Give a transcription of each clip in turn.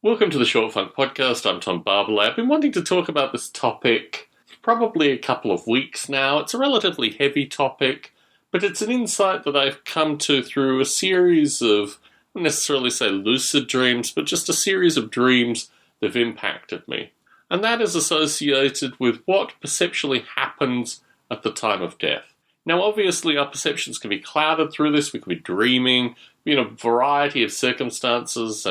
Welcome to the Short Funk Podcast. I'm Tom Barbalet. I've been wanting to talk about this topic for probably a couple of weeks now. It's a relatively heavy topic, but it's an insight that I've come to through a series of, I wouldn't necessarily say lucid dreams, but just a series of dreams that have impacted me. And that is associated with what perceptually happens at the time of death. Now, obviously, our perceptions can be clouded through this. We could be dreaming, in a variety of circumstances.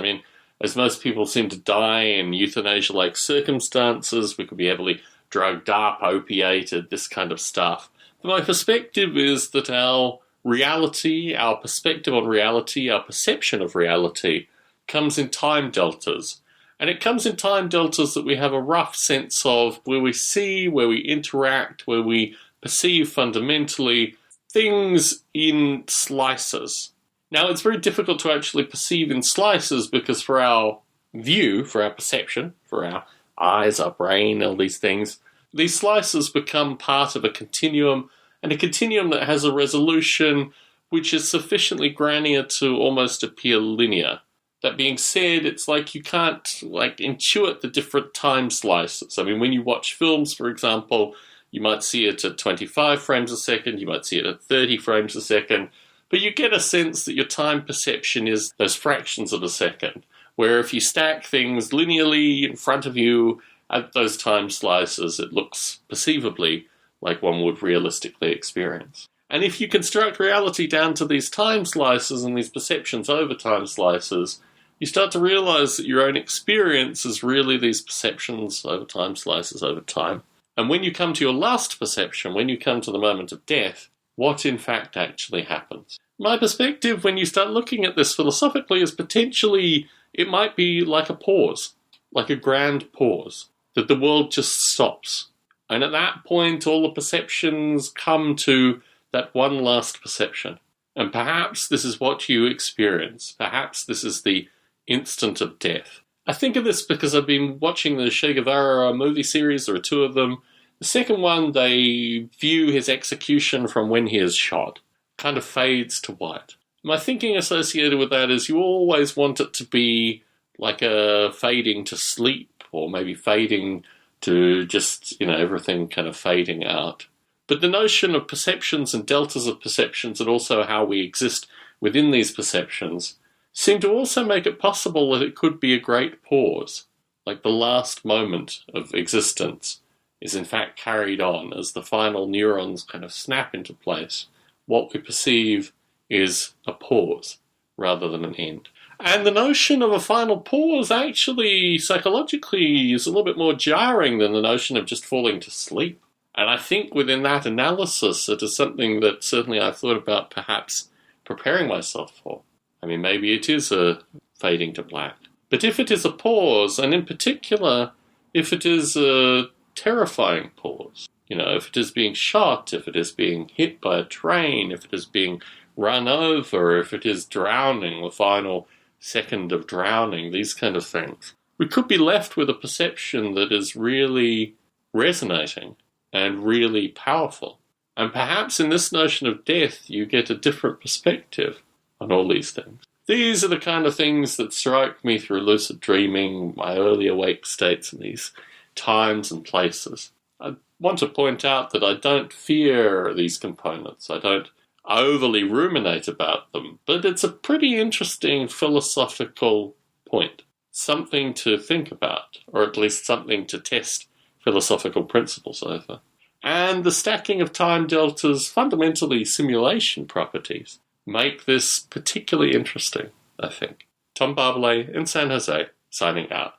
As most people seem to die in euthanasia-like circumstances, we could be heavily drugged up, opiated, this kind of stuff. But my perspective is that our reality, our perspective on reality, our perception of reality comes in time deltas. And it comes in time deltas that we have a rough sense of, where we see, where we interact, where we perceive fundamentally things in slices. Now, it's very difficult to actually perceive in slices because for our view, for our perception, for our eyes, our brain, all these things, these slices become part of a continuum, and a continuum that has a resolution which is sufficiently granular to almost appear linear. That being said, it's like you can't intuit the different time slices. When you watch films, for example, you might see it at 25 frames a second, you might see it at 30 frames a second, but you get a sense that your time perception is those fractions of a second, where if you stack things linearly in front of you at those time slices, it looks perceivably like one would realistically experience. And if you construct reality down to these time slices and these perceptions over time slices, you start to realize that your own experience is really these perceptions over time slices over time. And when you come to your last perception, when you come to the moment of death, what in fact actually happens. My perspective when you start looking at this philosophically is potentially it might be like a pause, like a grand pause, that the world just stops. And at that point all the perceptions come to that one last perception. And perhaps this is what you experience. Perhaps this is the instant of death. I think of this because I've been watching the Che Guevara movie series. There are two of them. The second one, they view his execution from when he is shot. Kind of fades to white. My thinking associated with that is you always want it to be like a fading to sleep, or maybe fading to just, everything kind of fading out. But the notion of perceptions and deltas of perceptions, and also how we exist within these perceptions, seem to also make it possible that it could be a great pause, like the last moment of existence is in fact carried on as the final neurons kind of snap into place. What we perceive is a pause rather than an end. And the notion of a final pause actually psychologically is a little bit more jarring than the notion of just falling to sleep. And I think within that analysis it is something that certainly I've thought about perhaps preparing myself for. Maybe it is a fading to black. But if it is a pause, and in particular if it is a terrifying pause, if it is being shot, if it is being hit by a train, if it is being run over, if it is drowning, the final second of drowning, these kind of things, we could be left with a perception that is really resonating and really powerful. And perhaps in this notion of death, you get a different perspective on all these things. These are the kind of things that strike me through lucid dreaming, my early awake states in these times and places. I want to point out that I don't fear these components. I don't overly ruminate about them, but it's a pretty interesting philosophical point. Something to think about, or at least something to test philosophical principles over. And the stacking of time deltas, fundamentally simulation properties, make this particularly interesting, I think. Tom Barbalet in San Jose, signing out.